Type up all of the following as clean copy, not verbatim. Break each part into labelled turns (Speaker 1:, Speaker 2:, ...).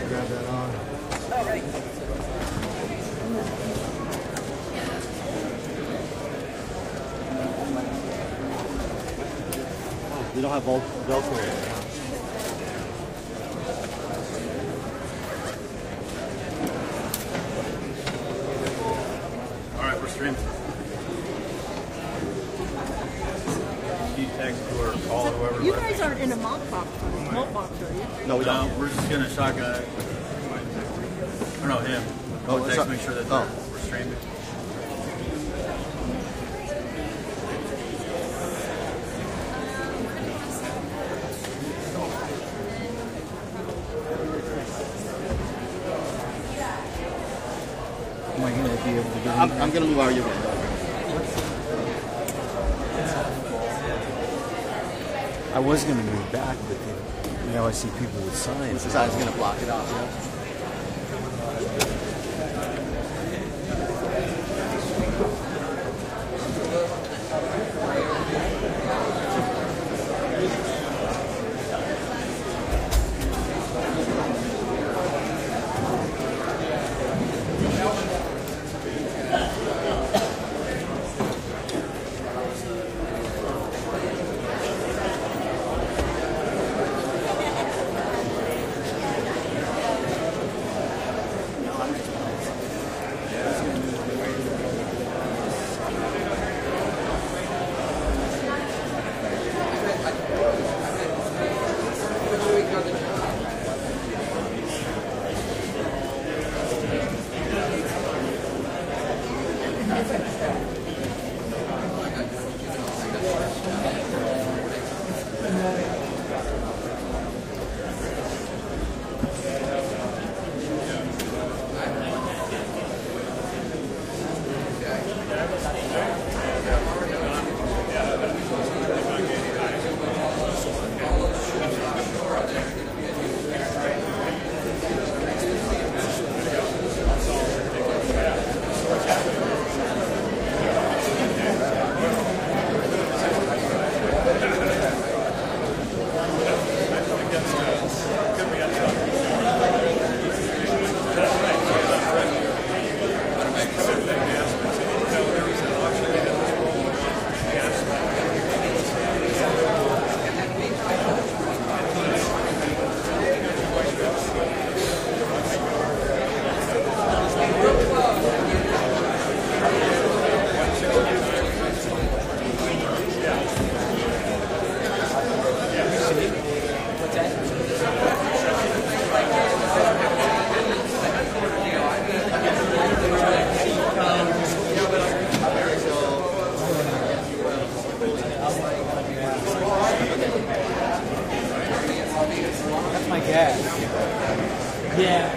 Speaker 1: grab that on.
Speaker 2: We don't have Velcro right now.
Speaker 3: Alright, we're streaming. You text or call whoever.
Speaker 4: You guys aren't in a mock box, are you?
Speaker 2: No, we don't.
Speaker 3: We're just gonna shotgun. Or no, him.
Speaker 2: Oh,
Speaker 3: Text to make sure that we're streaming.
Speaker 1: Am I going to be able to get
Speaker 2: I'm going to move out of your way.
Speaker 1: I was going to move back, but then, now I see people with signs.
Speaker 2: This side's going to block it off, yeah?
Speaker 1: That's my gas. Yeah.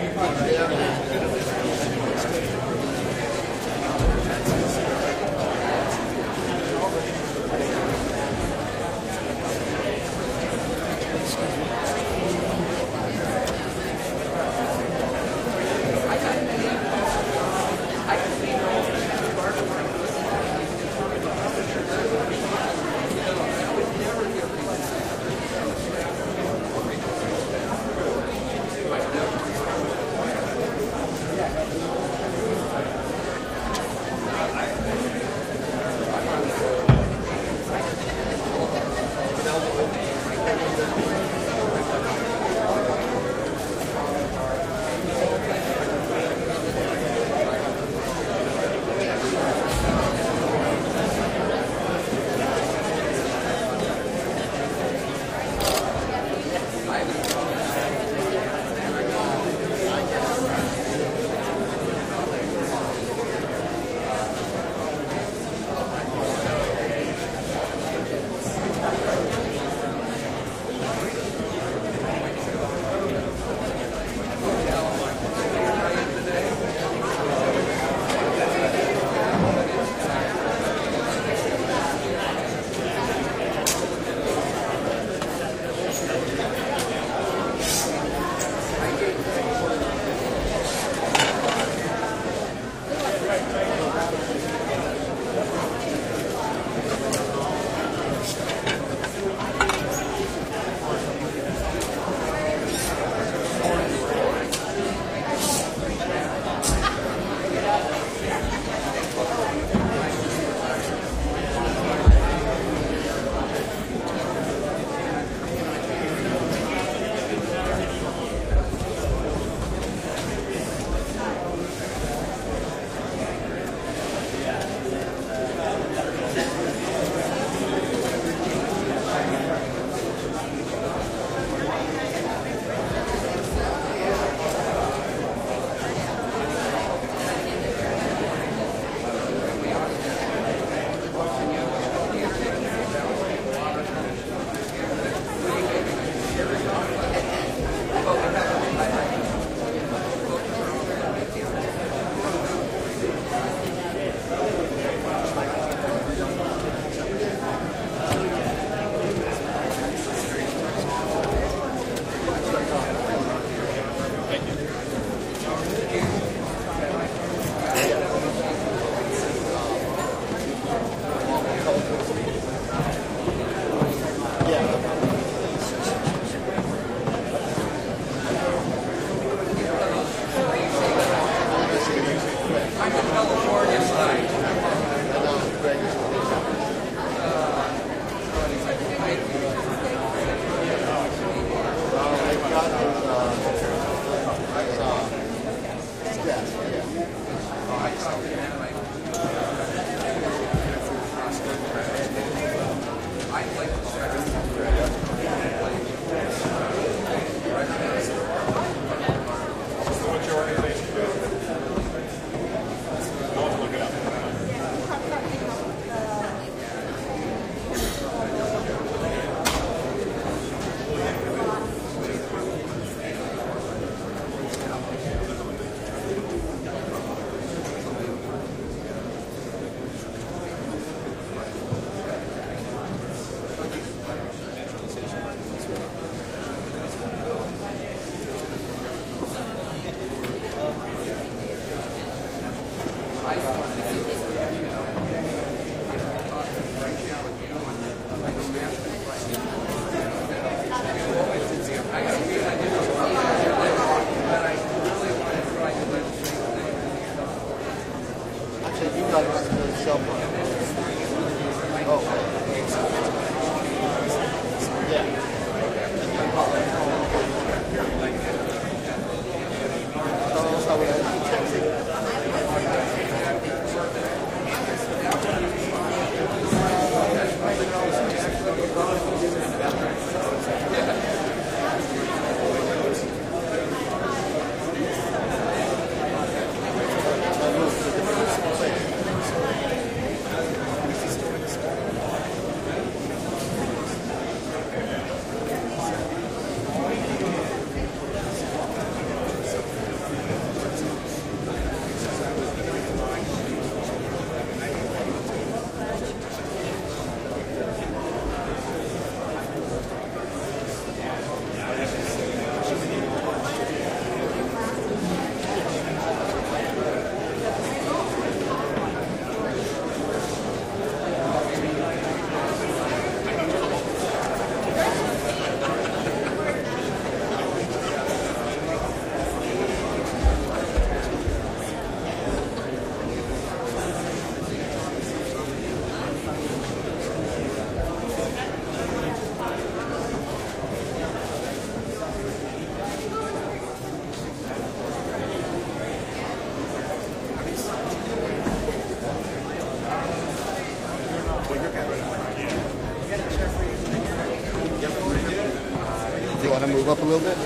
Speaker 5: move up a little bit?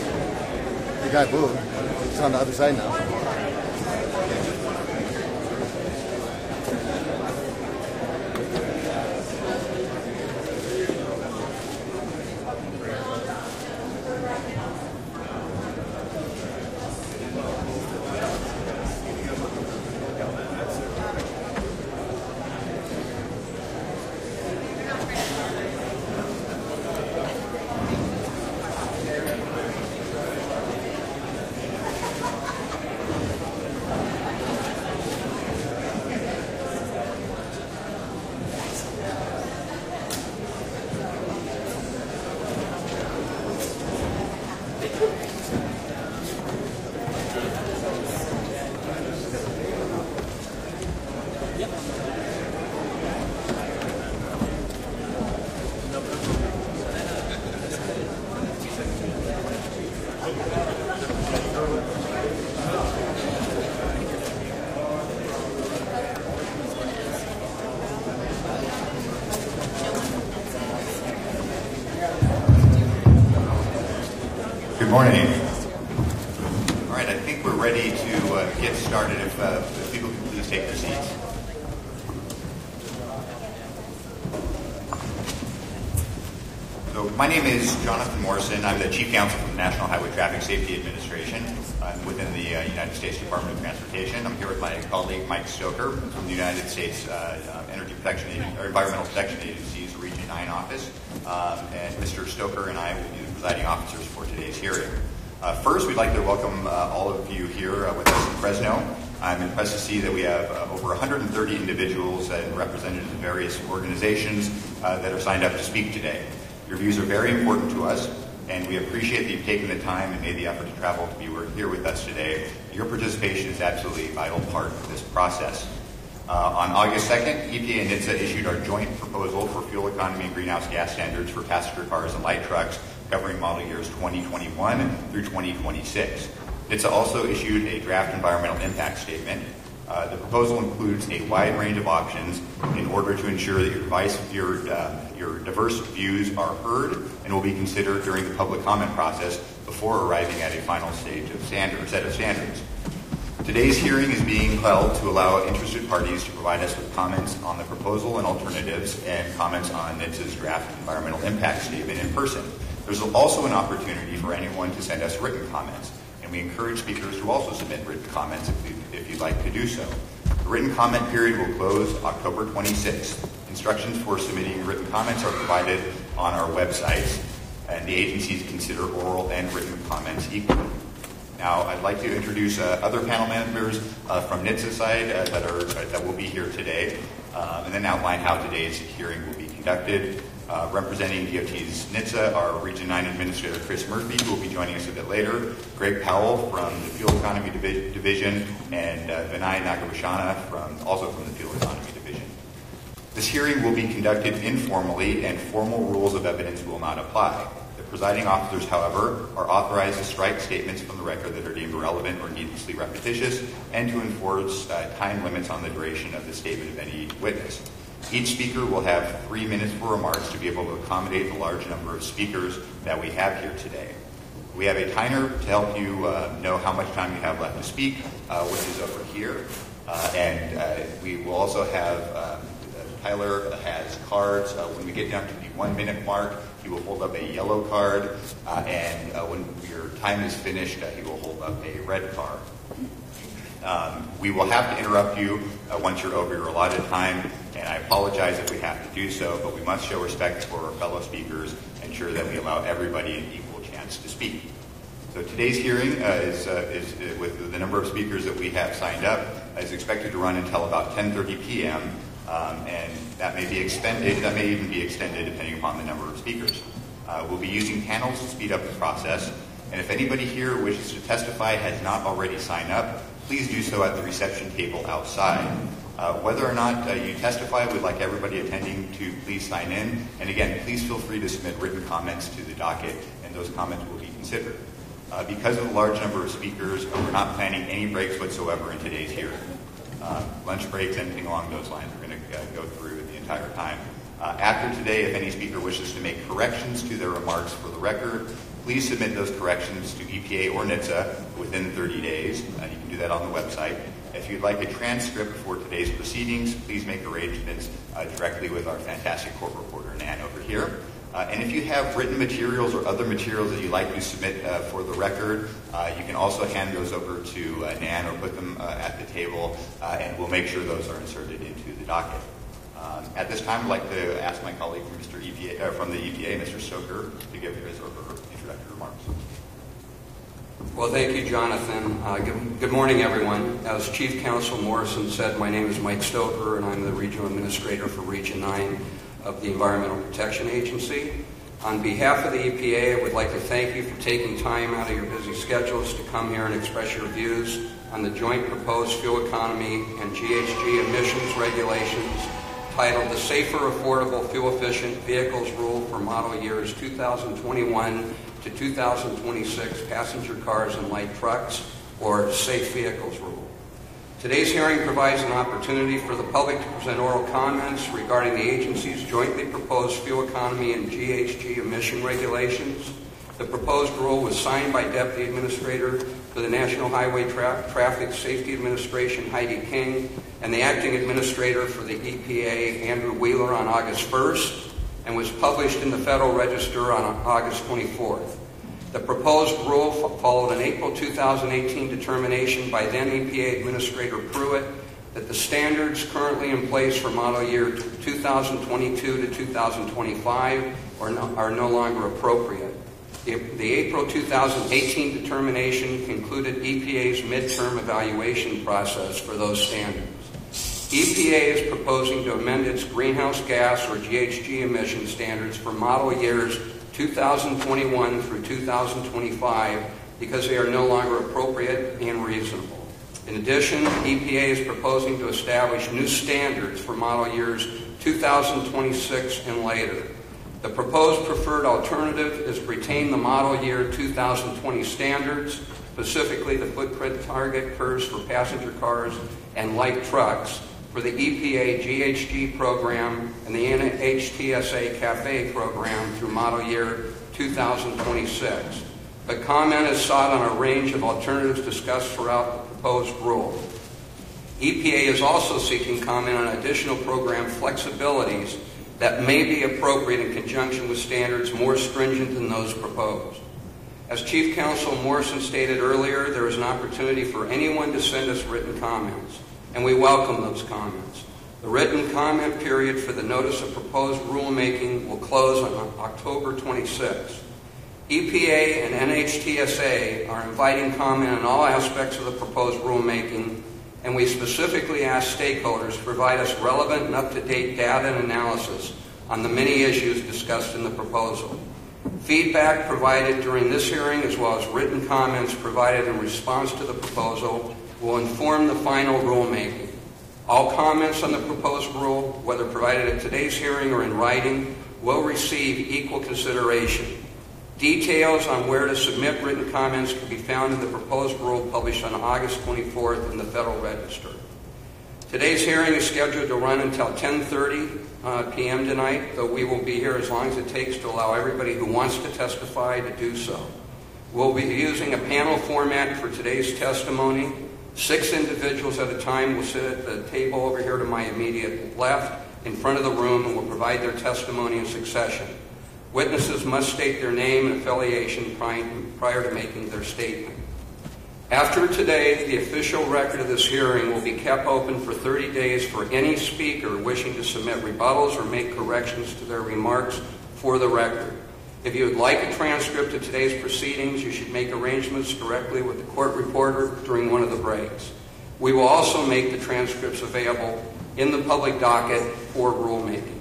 Speaker 5: The guy moved. He's on the other side now.
Speaker 6: Good morning. All right, I think we're ready to get started. If people can please take their seats. So my name is Jonathan Morrison. I'm the Chief Counsel for the National Highway Traffic Safety Administration. I'm within the United States Department of Transportation. I'm here with my colleague Mike Stoker from the United States Environmental Protection Agency's Region 9 office. And Mr. Stoker and I will be the presiding officers for today's hearing. First, we'd like to welcome all of you here with us in Fresno. I'm impressed to see that we have over 130 individuals and representatives of various organizations that are signed up to speak today. Your views are very important to us, and we appreciate that you've taken the time and made the effort to travel to be here with us today. Your participation is absolutely a vital part of this process. On August 2nd, EPA and NHTSA issued our joint proposal for fuel economy and greenhouse gas standards for passenger cars and light trucks covering model years 2021 through 2026. NHTSA also issued a draft environmental impact statement. The proposal includes a wide range of options in order to ensure that your diverse views are heard and will be considered during the public comment process before arriving at a final set of standards. Today's hearing is being held to allow interested parties to provide us with comments on the proposal and alternatives and comments on NHTSA's draft environmental impact statement in person. There's also an opportunity for anyone to send us written comments, and we encourage speakers to also submit written comments if you'd like to do so. The written comment period will close October 26th. Instructions for submitting written comments are provided on our website, and the agencies consider oral and written comments equally. Now, I'd like to introduce other panel members from NHTSA side that will be here today, and then outline how today's hearing will be conducted. Representing DOT's NHTSA are Region 9 Administrator Chris Murphy, who will be joining us a bit later, Greg Powell from the Fuel Economy Division, and Vinay Nagabhashana also from the Fuel Economy Division. This hearing will be conducted informally, and formal rules of evidence will not apply. The presiding officers, however, are authorized to strike statements from the record that are deemed irrelevant or needlessly repetitious, and to enforce time limits on the duration of the statement of any witness. Each speaker will have 3 minutes for remarks to be able to accommodate the large number of speakers that we have here today. We have a timer to help you know how much time you have left to speak, which is over here. And we will also have Tyler has cards. When we get down to the 1 minute mark, he will hold up a yellow card. And when your time is finished, he will hold up a red card. We will have to interrupt you once you're over your allotted time, and I apologize if we have to do so, but we must show respect for our fellow speakers and ensure that we allow everybody an equal chance to speak. So today's hearing is with the number of speakers that we have signed up, is expected to run until about 10:30 p.m., and that may be extended. That may even be extended depending upon the number of speakers. We'll be using panels to speed up the process, and if anybody here wishes to testify has not already signed up, please do so at the reception table outside. Whether or not you testify, we'd like everybody attending to please sign in. And again, please feel free to submit written comments to the docket, and those comments will be considered. Because of the large number of speakers, we're not planning any breaks whatsoever in today's hearing. Lunch breaks, anything along those lines, we're going to go through the entire time. After today, if any speaker wishes to make corrections to their remarks for the record, Please submit those corrections to EPA or NHTSA within 30 days. You can do that on the website. If you'd like a transcript for today's proceedings, please make arrangements directly with our fantastic court reporter, Nan, over here. And if you have written materials or other materials that you'd like to submit for the record, you can also hand those over to Nan or put them at the table, and we'll make sure those are inserted into the docket. At this time, I'd like to ask my colleague from the EPA, Mr. Stoker, to give his or her introductory remarks.
Speaker 7: Well, thank you, Jonathan. Good morning, everyone. As Chief Counsel Morrison said, my name is Mike Stoker, and I'm the Regional Administrator for Region 9 of the Environmental Protection Agency. On behalf of the EPA, I would like to thank you for taking time out of your busy schedules to come here and express your views on the joint proposed fuel economy and GHG emissions regulations titled the Safer, Affordable, Fuel-Efficient Vehicles Rule for Model Years 2021 to 2026 Passenger Cars and Light Trucks, or Safe Vehicles Rule. Today's hearing provides an opportunity for the public to present oral comments regarding the agency's jointly proposed fuel economy and GHG emission regulations. The proposed rule was signed by Deputy Administrator for the National Highway Traffic Safety Administration, Heidi King, and the Acting Administrator for the EPA, Andrew Wheeler, on August 1st, and was published in the Federal Register on August 24th. The proposed rule followed an April 2018 determination by then EPA Administrator Pruitt that the standards currently in place for model year 2022 to 2025 are no longer appropriate. The April 2018 determination concluded EPA's midterm evaluation process for those standards. EPA is proposing to amend its greenhouse gas or GHG emission standards for model years 2021 through 2025 because they are no longer appropriate and reasonable. In addition, EPA is proposing to establish new standards for model years 2026 and later. The proposed preferred alternative is to retain the model year 2020 standards, specifically the footprint target curves for passenger cars and light trucks, for the EPA GHG program and the NHTSA CAFE program through model year 2026. But comment is sought on a range of alternatives discussed throughout the proposed rule. EPA is also seeking comment on additional program flexibilities that may be appropriate in conjunction with standards more stringent than those proposed. As Chief Counsel Morrison stated earlier, there is an opportunity for anyone to send us written comments, and we welcome those comments. The written comment period for the notice of proposed rulemaking will close on October 26th. EPA and NHTSA are inviting comment on all aspects of the proposed rulemaking, and we specifically ask stakeholders to provide us relevant and up-to-date data and analysis on the many issues discussed in the proposal. Feedback provided during this hearing, as well as written comments provided in response to the proposal, will inform the final rulemaking. All comments on the proposed rule, whether provided at today's hearing or in writing, will receive equal consideration. Details on where to submit written comments can be found in the proposed rule published on August 24th in the Federal Register. Today's hearing is scheduled to run until 10:30 p.m. tonight, though we will be here as long as it takes to allow everybody who wants to testify to do so. We'll be using a panel format for today's testimony. 6 individuals at a time will sit at the table over here to my immediate left in front of the room and will provide their testimony in succession. Witnesses must state their name and affiliation prior to making their statement. After today, the official record of this hearing will be kept open for 30 days for any speaker wishing to submit rebuttals or make corrections to their remarks for the record. If you would like a transcript of today's proceedings, you should make arrangements directly with the court reporter during one of the breaks. We will also make the transcripts available in the public docket for rulemaking.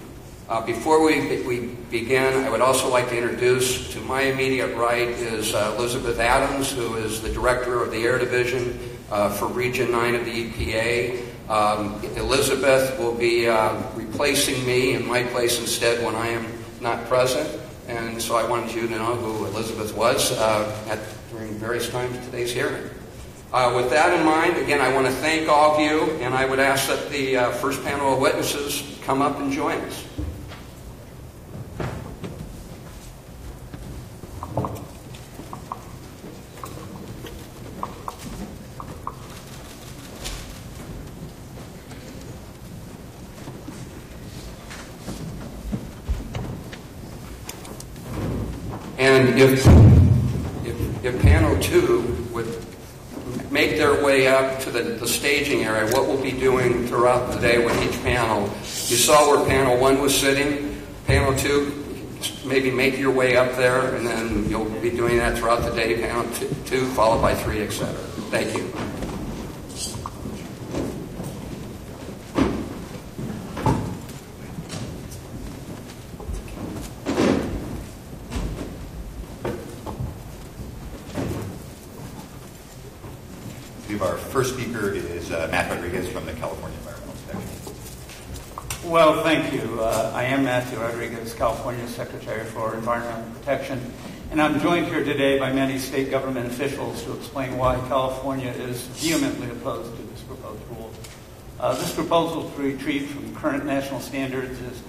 Speaker 7: Before we begin, I would also like to introduce, to my immediate right is Elizabeth Adams, who is the Director of the Air Division for Region 9 of the EPA. Elizabeth will be replacing me in my place instead when I am not present. And so I wanted you to know who Elizabeth was during various times of today's hearing. With that in mind, again, I want to thank all of you, and I would ask that the first panel of witnesses come up and join us. And if panel 2 would make their way up to the staging area, what we'll be doing throughout the day with each panel. You saw where panel 1 was sitting. Panel 2, maybe make your way up there, and then you'll be doing that throughout the day. Panel 2, followed by 3, etc. Thank you.
Speaker 6: Our first speaker is Matt Rodriguez from the California Environmental Protection.
Speaker 3: Well, thank you. I am Matthew Rodriguez, California Secretary for Environmental Protection, and I'm joined here today by many state government officials to explain why California is vehemently opposed to this proposed rule. This proposal to retreat from current national standards is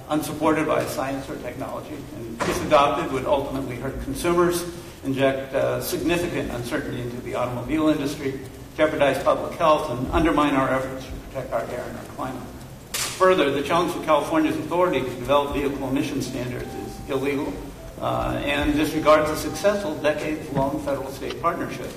Speaker 3: unsupported by science or technology, and if adopted would ultimately hurt consumers, inject significant uncertainty into the automobile industry, jeopardize public health, and undermine our efforts to protect our air and our climate. Further, the challenge of California's authority to develop vehicle emission standards is illegal and disregards a successful decades-long federal-state partnership.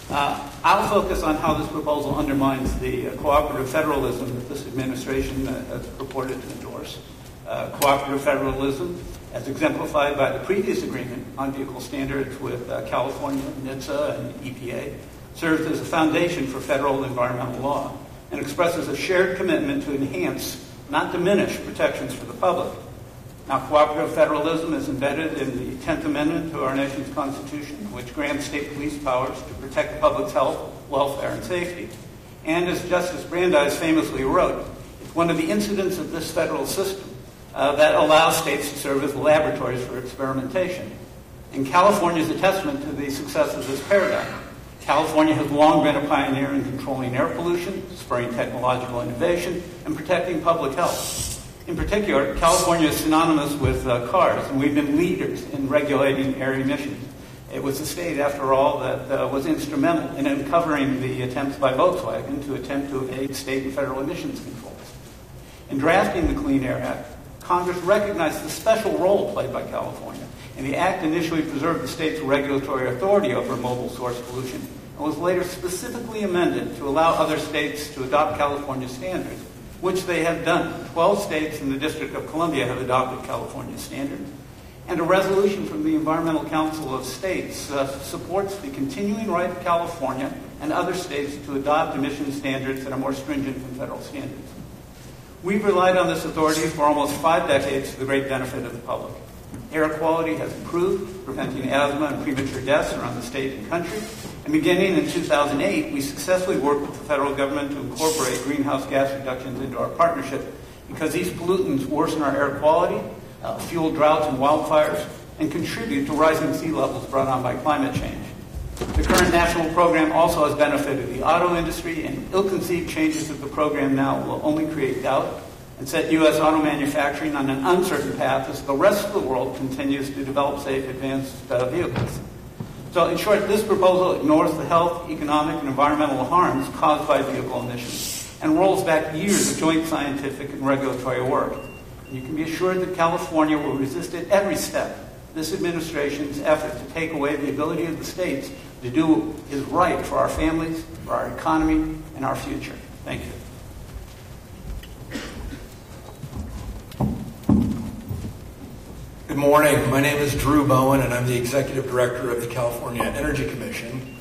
Speaker 3: I'll focus on how this proposal undermines the cooperative federalism that this administration has purported to endorse. Cooperative federalism, as exemplified by the previous agreement on vehicle standards with California, NHTSA, and EPA, serves as a foundation for federal environmental law and expresses a shared commitment to enhance, not diminish, protections for the public. Now, cooperative federalism is embedded in the 10th Amendment to our nation's Constitution, which grants state police powers to protect the public's health, welfare, and safety. And as Justice Brandeis famously wrote, it's one of the incidents of this federal system that allows states to serve as laboratories for experimentation. And California is a testament to the success of this paradigm. California has long been a pioneer in controlling air pollution, spurring technological innovation, and protecting public health. In particular, California is synonymous with cars, and we've been leaders in regulating air emissions. It was the state, after all, that was instrumental in uncovering the attempts by Volkswagen to attempt to evade state and federal emissions controls. In drafting the Clean Air Act, Congress recognized the special role played by California, and the Act initially preserved the state's regulatory authority over mobile source pollution and was later specifically amended to allow other states to adopt California standards, which they have done. 12 states and the District of Columbia have adopted California standards, and a resolution from the Environmental Council of States supports the continuing right of California and other states to adopt emission standards that are more stringent than federal standards. We've relied on this authority for almost 5 decades to the great benefit of the public. Air quality has improved, preventing asthma and premature deaths around the state and country. And beginning in 2008, we successfully worked with the federal government to incorporate greenhouse gas reductions into our partnership because these pollutants worsen our air quality, fuel droughts and wildfires, and contribute to rising sea levels brought on by climate change. The current national program also has benefited the auto industry, and ill-conceived changes of the program now will only create doubt and set U.S. auto manufacturing on an uncertain path as the rest of the world continues to develop safe, advanced vehicles. So, in short, this proposal ignores the health, economic, and environmental harms caused by vehicle emissions and rolls back years of joint scientific and regulatory work. And you can be assured that California will resist at every step this administration's effort to take away the ability of the states to do what is right for our families, for our economy, and our future. Thank you.
Speaker 8: Good morning. My name is Drew Bowen, and I'm the Executive Director of the California Energy Commission.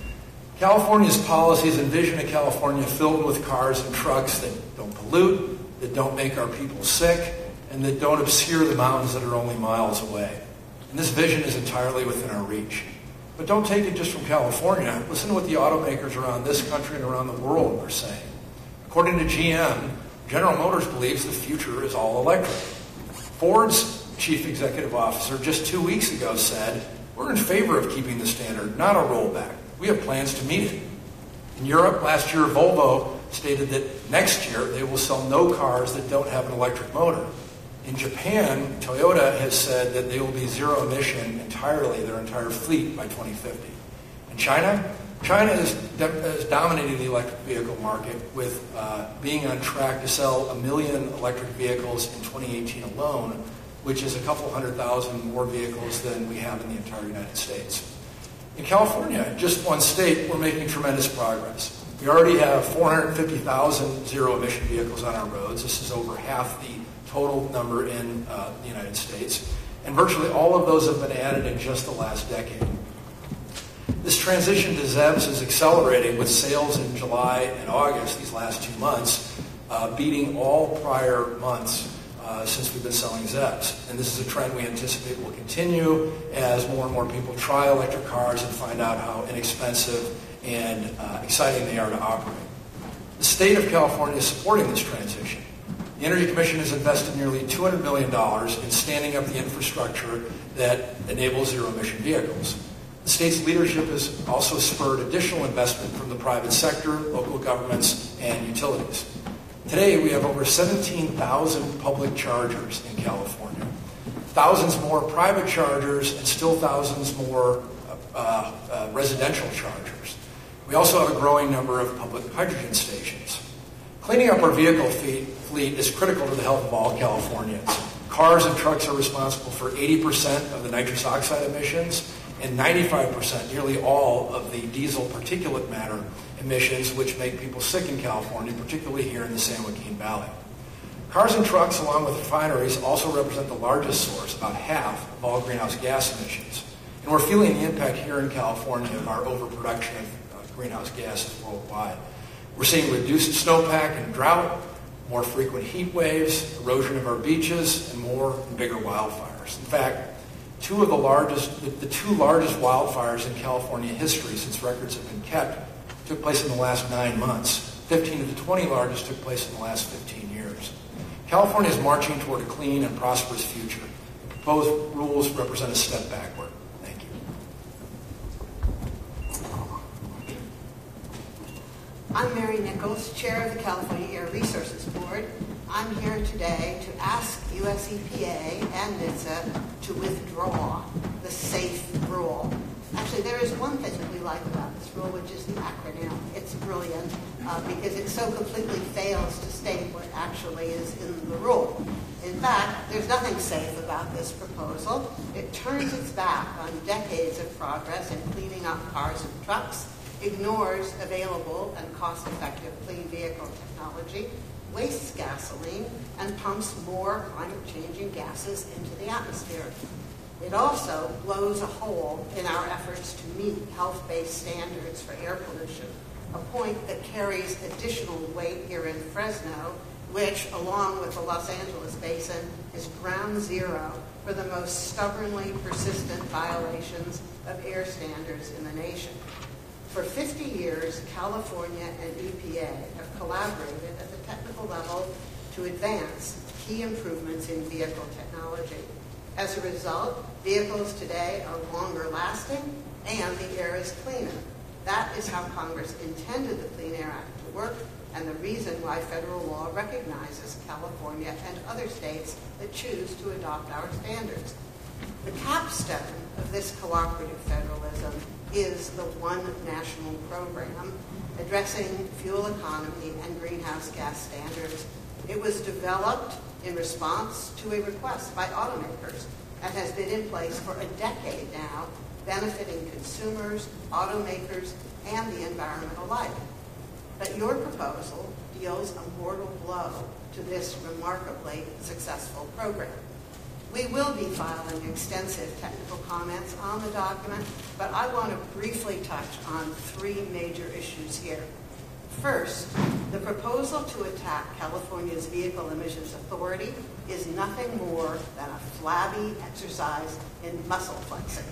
Speaker 8: California's policies envision a California filled with cars and trucks that don't pollute, that don't make our people sick, and that don't obscure the mountains that are only miles away. And this vision is entirely within our reach. But don't take it just from California. Listen to what the automakers around this country and around the world are saying. According to GM, General Motors believes the future is all electric. Ford's chief executive officer just 2 weeks ago said, "We're in favor of keeping the standard, not a rollback. We have plans to meet it." In Europe, last year, Volvo stated that next year they will sell no cars that don't have an electric motor. In Japan, Toyota has said that they will be zero emission entirely, their entire fleet, by 2050. In China is dominating the electric vehicle market with being on track to sell 1 million electric vehicles in 2018 alone, which is a couple 100,000 more vehicles than we have in the entire United States. In California, just one state, we're making tremendous progress. We already have 450,000 zero-emission vehicles on our roads. This is over half the total number in the United States. And virtually all of those have been added in just the last decade. This transition to ZEVs is accelerating, with sales in July and August, these last 2 months, beating all prior months since we've been selling ZEVs. And this is a trend we anticipate will continue as more and more people try electric cars and find out how inexpensive and exciting they are to operate. The state of California is supporting this transition. The Energy Commission has invested nearly $200 million in standing up the infrastructure that enables zero-emission vehicles. The state's leadership has also spurred additional investment from the private sector, local governments, and utilities. Today, we have over 17,000 public chargers in California, thousands more private chargers, and still thousands more residential chargers. We also have a growing number of public hydrogen stations. Cleaning up our vehicle fleet is critical to the health of all Californians. Cars and trucks are responsible for 80% of the nitrous oxide emissions and 95%, nearly all, of the diesel particulate matter emissions, which make people sick in California, particularly here in the San Joaquin Valley. Cars and trucks, along with refineries, also represent the largest source, about half, of all greenhouse gas emissions. And we're feeling the impact here in California of our overproduction of greenhouse gases worldwide. We're seeing reduced snowpack and drought, more frequent heat waves, erosion of our beaches, and more and bigger wildfires. In fact, the two largest wildfires in California history, since records have been kept, took place in the last 9 months. 15 of the 20 largest took place in the last 15 years. California is marching toward a clean and prosperous future. The proposed rules represent a step backward. Thank you.
Speaker 9: I'm Mary Nichols, Chair of the California Air Resources Board. I'm here today to ask US EPA and NHTSA to withdraw the SAFE rule. Actually, there is one thing that we like about this rule, which is the acronym. It's brilliant because it so completely fails to state what actually is in the rule. In fact, there's nothing safe about this proposal. It turns its back on decades of progress in cleaning up cars and trucks, ignores available and cost-effective clean vehicle technology, wastes gasoline, and pumps more climate-changing gases into the atmosphere. It also blows a hole in our efforts to meet health-based standards for air pollution, a point that carries additional weight here in Fresno, which, along with the Los Angeles basin, is ground zero for the most stubbornly persistent violations of air standards in the nation. For 50 years, California and EPA have collaborated at the technical level to advance key improvements in vehicle technology. As a result, vehicles today are longer lasting and the air is cleaner. That is how Congress intended the Clean Air Act to work, and the reason why federal law recognizes California and other states that choose to adopt our standards. The capstone of this cooperative federalism is the One National Program addressing fuel economy and greenhouse gas standards. It was developed in response to a request by automakers and has been in place for a decade now, benefiting consumers, automakers, and the environment alike. But your proposal deals a mortal blow to this remarkably successful program. We will be filing extensive technical comments on the document, but I want to briefly touch on 3 major issues here. First, the proposal to attack California's Vehicle Emissions Authority is nothing more than a flabby exercise in muscle flexing.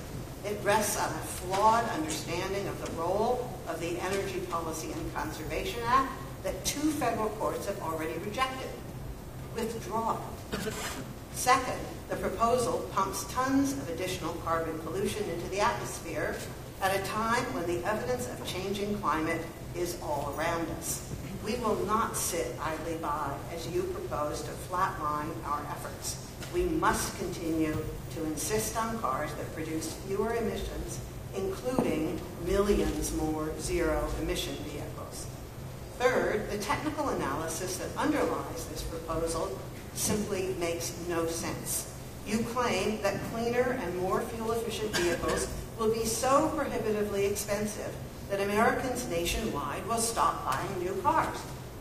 Speaker 9: It rests on a flawed understanding of the role of the Energy Policy and Conservation Act that 2 federal courts have already rejected. Withdraw it. Second, the proposal pumps tons of additional carbon pollution into the atmosphere at a time when the evidence of changing climate is all around us. We will not sit idly by as you propose to flatline our efforts. We must continue to insist on cars that produce fewer emissions, including millions more zero-emission vehicles. Third, the technical analysis that underlies this proposal simply makes no sense. You claim that cleaner and more fuel-efficient vehicles will be so prohibitively expensive that Americans nationwide will stop buying new cars.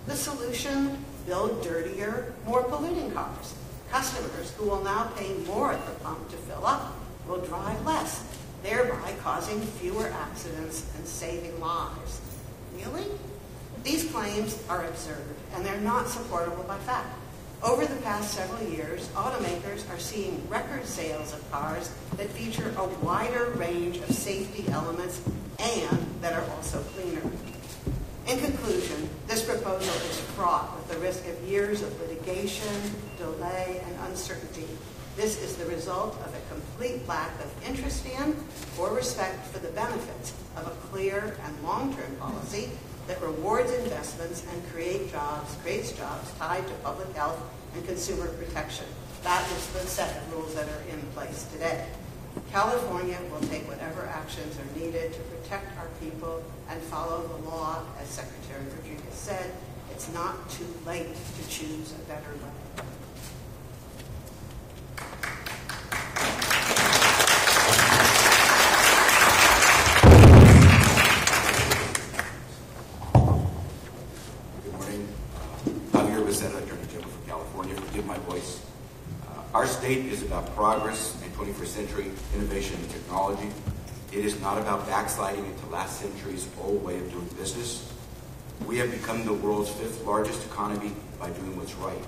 Speaker 9: The solution? Build dirtier, more polluting cars. Customers who will now pay more at the pump to fill up will drive less, thereby causing fewer accidents and saving lives. Really? These claims are absurd, and they're not supportable by fact. Over the past several years, automakers are seeing record sales of cars that feature a wider range of safety elements and that are also cleaner. In conclusion, this proposal is fraught with the risk of years of litigation, delay, and uncertainty. This is the result of a complete lack of interest in or respect for the benefits of a clear and long-term policy that rewards investments and creates jobs tied to public health and consumer protection. That is the set of rules that are in place today. California will take whatever actions are needed to protect our people and follow the law. As Secretary Rodriguez said, it's not too late to choose a better way.
Speaker 10: Good morning. Javier Becerra, Attorney General for California. Forgive my voice. Our state is about progress and 21st century innovation and technology. It is not about backsliding into last century's old way of doing business. We have become the world's 5th largest economy by doing what's right.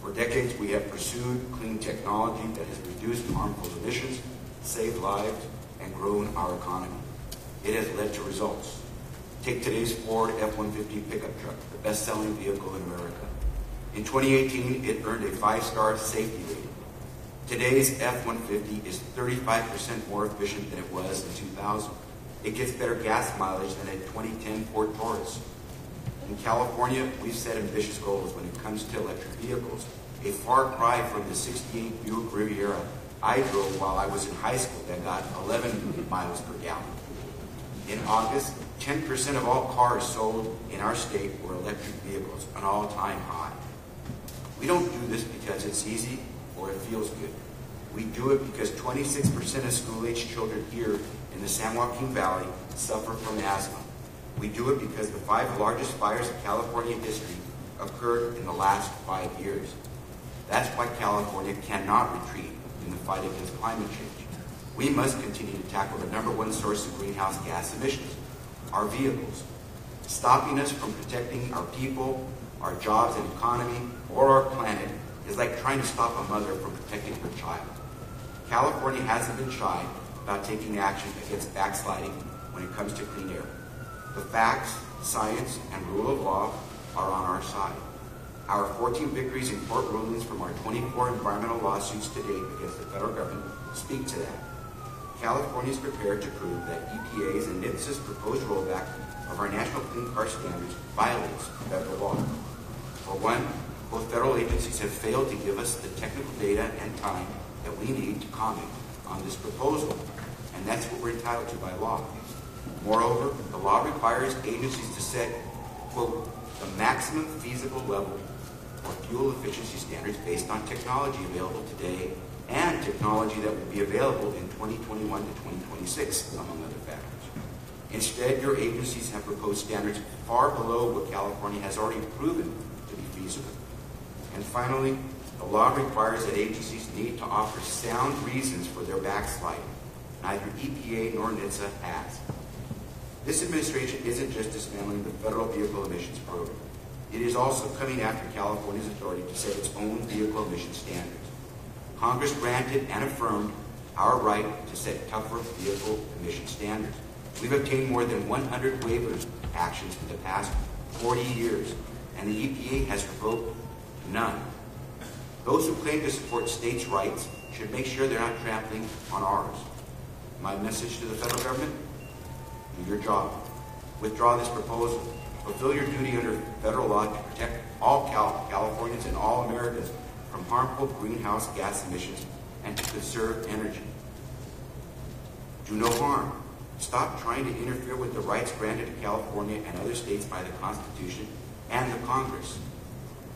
Speaker 10: For decades, we have pursued clean technology that has reduced harmful emissions, saved lives, and grown our economy. It has led to results. Take today's Ford F-150 pickup truck, the best-selling vehicle in America. In 2018, it earned a 5-star safety rating. Today's F-150 is 35% more efficient than it was in 2000. It gets better gas mileage than a 2010 Ford Taurus. In California, we've set ambitious goals when it comes to electric vehicles, a far cry from the 68 Buick Riviera I drove while I was in high school that got 11 miles per gallon. In August, 10% of all cars sold in our state were electric vehicles, an all-time high. We don't do this because it's easy or it feels good. We do it because 26% of school-age children here in the San Joaquin Valley suffer from asthma. We do it because the 5 largest fires in California history occurred in the last 5 years. That's why California cannot retreat in the fight against climate change. We must continue to tackle the #1 source of greenhouse gas emissions, our vehicles. Stopping us from protecting our people, our jobs and economy, or our planet is like trying to stop a mother from protecting her child. California hasn't been shy about taking action against backsliding when it comes to clean air. The facts, science, and rule of law are on our side. Our 14 victories in court rulings from our 24 environmental lawsuits to date against the federal government speak to that. California is prepared to prove that EPA's and NHTSA's proposed rollback of our national clean car standards violates federal law. For one, both federal agencies have failed to give us the technical data and time that we need to comment on this proposal, and that's what we're entitled to by law. Moreover, the law requires agencies to set, quote, the maximum feasible level for fuel efficiency standards based on technology available today and technology that will be available in 2021 to 2026, among other factors. Instead, your agencies have proposed standards far below what California has already proven to be feasible. And finally, the law requires that agencies need to offer sound reasons for their backsliding. Neither EPA nor NHTSA has. This administration isn't just dismantling the federal vehicle emissions program. It is also coming after California's authority to set its own vehicle emission standards. Congress granted and affirmed our right to set tougher vehicle emission standards. We've obtained more than 100 waivers actions in the past 40 years, and the EPA has revoked none. Those who claim to support states' rights should make sure they're not trampling on ours. My message to the federal government: do your job. Withdraw this proposal. Fulfill your duty under federal law to protect all Californians and all Americans from harmful greenhouse gas emissions and to conserve energy. Do no harm. Stop trying to interfere with the rights granted to California and other states by the Constitution and the Congress.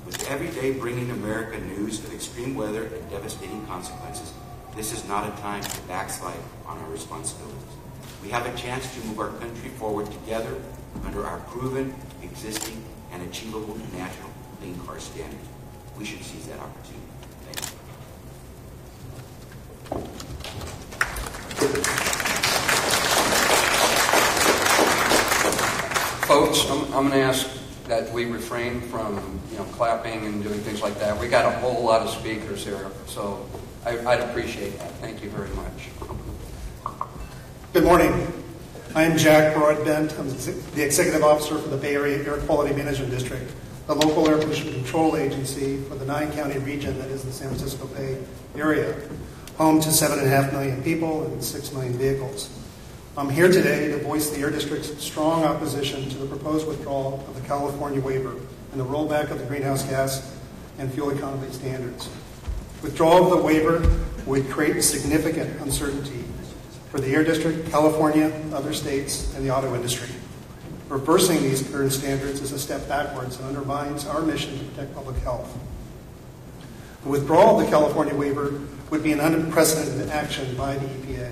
Speaker 10: With every day bringing America news of extreme weather and devastating consequences, this is not a time to backslide on our responsibilities. We have a chance to move our country forward together under our proven, existing, and achievable national clean car standards. We should seize that opportunity. Thank you.
Speaker 7: Folks, I'm going to ask that we refrain from clapping and doing things like that. We got a whole lot of speakers here, so I'd appreciate that. Thank you very much.
Speaker 11: Good morning. I am Jack Broadbent. I'm the Executive Officer for the Bay Area Air Quality Management District, the local air pollution control agency for the 9-county region that is the San Francisco Bay Area, home to 7.5 million people and 6 million vehicles. I'm here today to voice the Air District's strong opposition to the proposed withdrawal of the California waiver and the rollback of the greenhouse gas and fuel economy standards. Withdrawal of the waiver would create significant uncertainty for the Air District, California, other states, and the auto industry. Reversing these current standards is a step backwards and undermines our mission to protect public health. The withdrawal of the California waiver would be an unprecedented action by the EPA.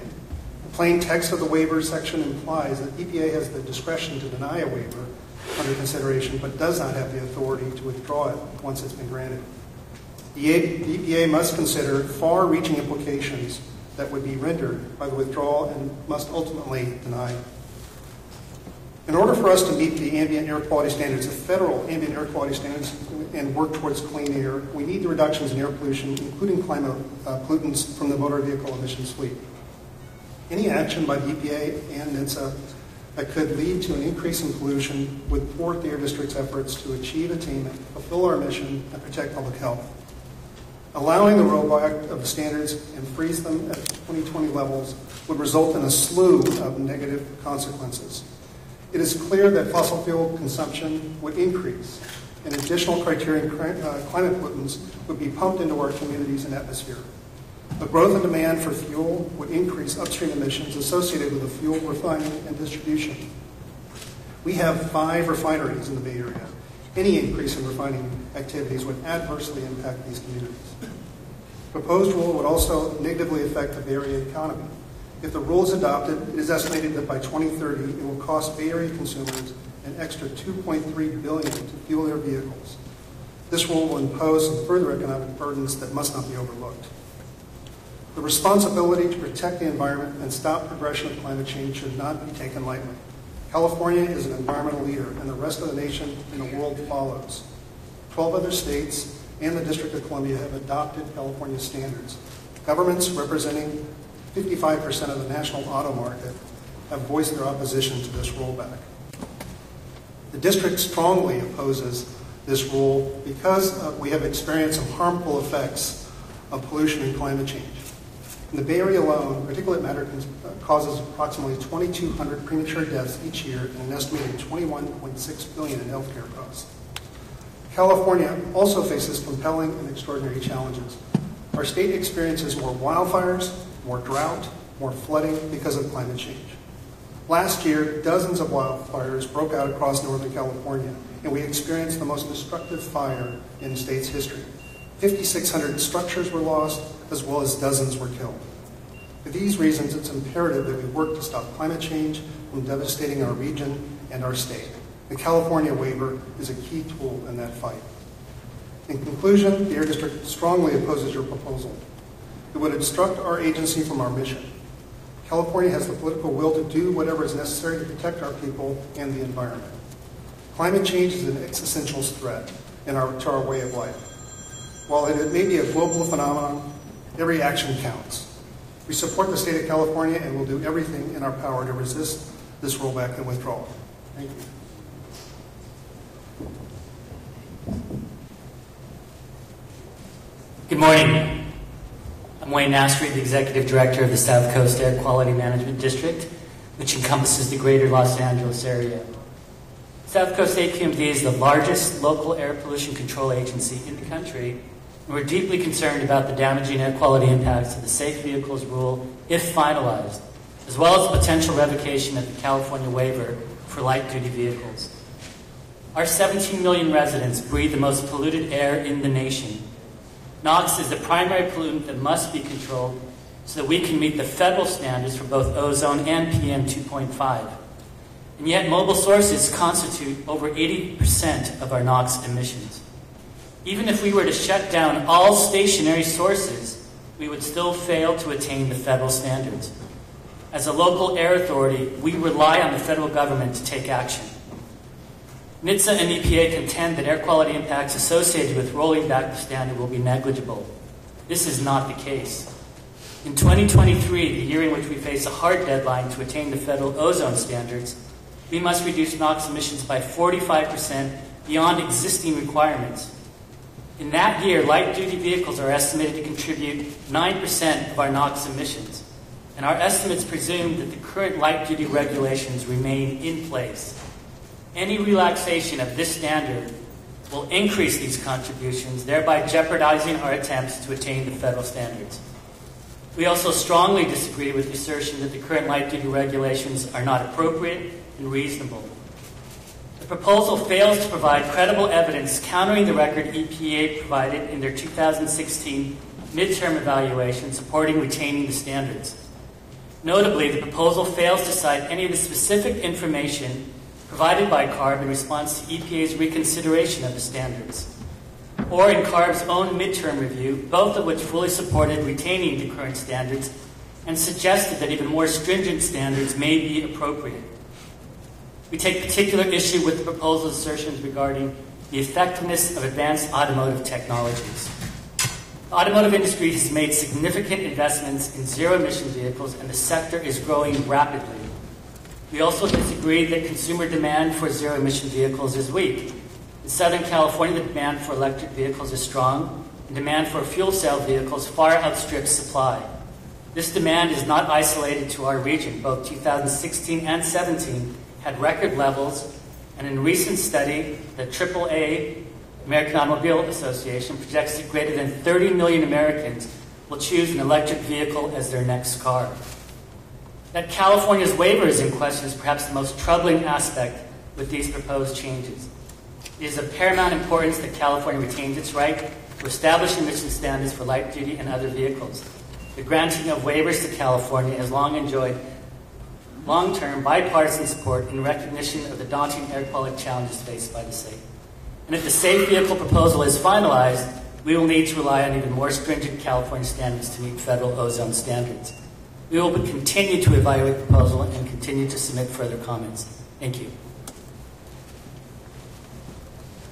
Speaker 11: The plain text of the waiver section implies that EPA has the discretion to deny a waiver under consideration, but does not have the authority to withdraw it once it's been granted. The EPA must consider far-reaching implications that would be rendered by the withdrawal and must ultimately deny. In order for us to meet the ambient air quality standards, the federal ambient air quality standards, and work towards clean air, we need the reductions in air pollution, including climate pollutants from the motor vehicle emissions fleet. Any action by the EPA and NHTSA that could lead to an increase in pollution would thwart the Air District's efforts to achieve attainment, fulfill our mission, and protect public health. Allowing the rollback of the standards and freeze them at 2020 levels would result in a slew of negative consequences. It is clear that fossil fuel consumption would increase, and additional criterion climate pollutants would be pumped into our communities and atmosphere. The growth in demand for fuel would increase upstream emissions associated with the fuel refining and distribution. We have 5 refineries in the Bay Area. Any increase in refining activities would adversely impact these communities. The proposed rule would also negatively affect the Bay Area economy. If the rule is adopted, it is estimated that by 2030 it will cost Bay Area consumers an extra $2.3 billion to fuel their vehicles. This rule will impose some further economic burdens that must not be overlooked. The responsibility to protect the environment and stop progression of climate change should not be taken lightly. California is an environmental leader, and the rest of the nation and the world follows. 12 other states and the District of Columbia have adopted California standards. Governments representing 55% of the national auto market have voiced their opposition to this rollback. The district strongly opposes this rule because we have experienced some harmful effects of pollution and climate change. In the Bay Area alone, particulate matter causes approximately 2,200 premature deaths each year and an estimated $21.6 billion in healthcare costs. California also faces compelling and extraordinary challenges. Our state experiences more wildfires, more drought, more flooding because of climate change. Last year, dozens of wildfires broke out across Northern California, and we experienced the most destructive fire in the state's history. 5,600 structures were lost, as well as dozens were killed. For these reasons, it's imperative that we work to stop climate change from devastating our region and our state. The California waiver is a key tool in that fight. In conclusion, the Air District strongly opposes your proposal. It would obstruct our agency from our mission. California has the political will to do whatever is necessary to protect our people and the environment. Climate change is an existential threat to our way of life. While it may be a global phenomenon, every action counts. We support the state of California and will do everything in our power to resist this rollback and withdrawal. Thank you.
Speaker 12: Good morning. I'm Wayne Nastry, the Executive Director of the South Coast Air Quality Management District, which encompasses the greater Los Angeles area. South Coast AQMD is the largest local air pollution control agency in the country, and we're deeply concerned about the damaging air quality impacts of the Safe Vehicles Rule if finalized, as well as potential revocation of the California waiver for light-duty vehicles. Our 17 million residents breathe the most polluted air in the nation. NOx is the primary pollutant that must be controlled so that we can meet the federal standards for both ozone and PM 2.5. And yet mobile sources constitute over 80% of our NOx emissions. Even if we were to shut down all stationary sources, we would still fail to attain the federal standards. As a local air authority, we rely on the federal government to take action. NHTSA and EPA contend that air quality impacts associated with rolling back the standard will be negligible. This is not the case. In 2023, the year in which we face a hard deadline to attain the federal ozone standards, we must reduce NOx emissions by 45% beyond existing requirements. In that year, light-duty vehicles are estimated to contribute 9% of our NOx emissions, and our estimates presume that the current light-duty regulations remain in place. Any relaxation of this standard will increase these contributions, thereby jeopardizing our attempts to attain the federal standards. We also strongly disagree with the assertion that the current light-duty regulations are not appropriate and reasonable. The proposal fails to provide credible evidence countering the record EPA provided in their 2016 midterm evaluation supporting retaining the standards. Notably, the proposal fails to cite any of the specific information provided by CARB in response to EPA's reconsideration of the standards, or in CARB's own midterm review, both of which fully supported retaining the current standards and suggested that even more stringent standards may be appropriate. We take particular issue with the proposal's assertions regarding the effectiveness of advanced automotive technologies. The automotive industry has made significant investments in zero-emission vehicles, and the sector is growing rapidly. We also disagree that consumer demand for zero-emission vehicles is weak. In Southern California, the demand for electric vehicles is strong, and demand for fuel cell vehicles far outstrips supply. This demand is not isolated to our region. Both 2016 and 17 had record levels, and in a recent study, the AAA, American Automobile Association, projects that greater than 30 million Americans will choose an electric vehicle as their next car. That California's waiver is in question is perhaps the most troubling aspect with these proposed changes. It is of paramount importance that California retains its right to establish emission standards for light-duty and other vehicles. The granting of waivers to California has long enjoyed long-term bipartisan support in recognition of the daunting air quality challenges faced by the state. And if the safe vehicle proposal is finalized, we will need to rely on even more stringent California standards to meet federal ozone standards. We will continue to evaluate the proposal and continue to submit further comments. Thank you.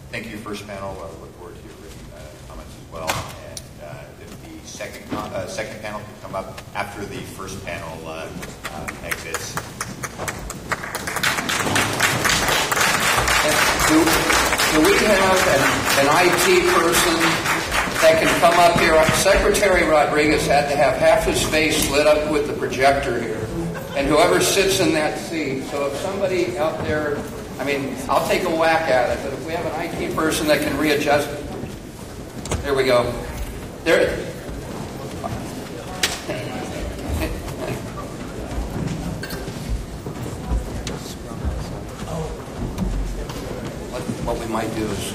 Speaker 6: Thank you, first panel. I look forward to your written comments as well. And if the second panel can come up after the first panel exits.
Speaker 7: Do we have an IT person that can come up here? Secretary Rodriguez had to have half his face lit up with the projector here. And whoever sits in that seat, so if somebody out there, I mean, I'll take a whack at it, but if we have an IT person that can readjust it. There we go. There. What we might do is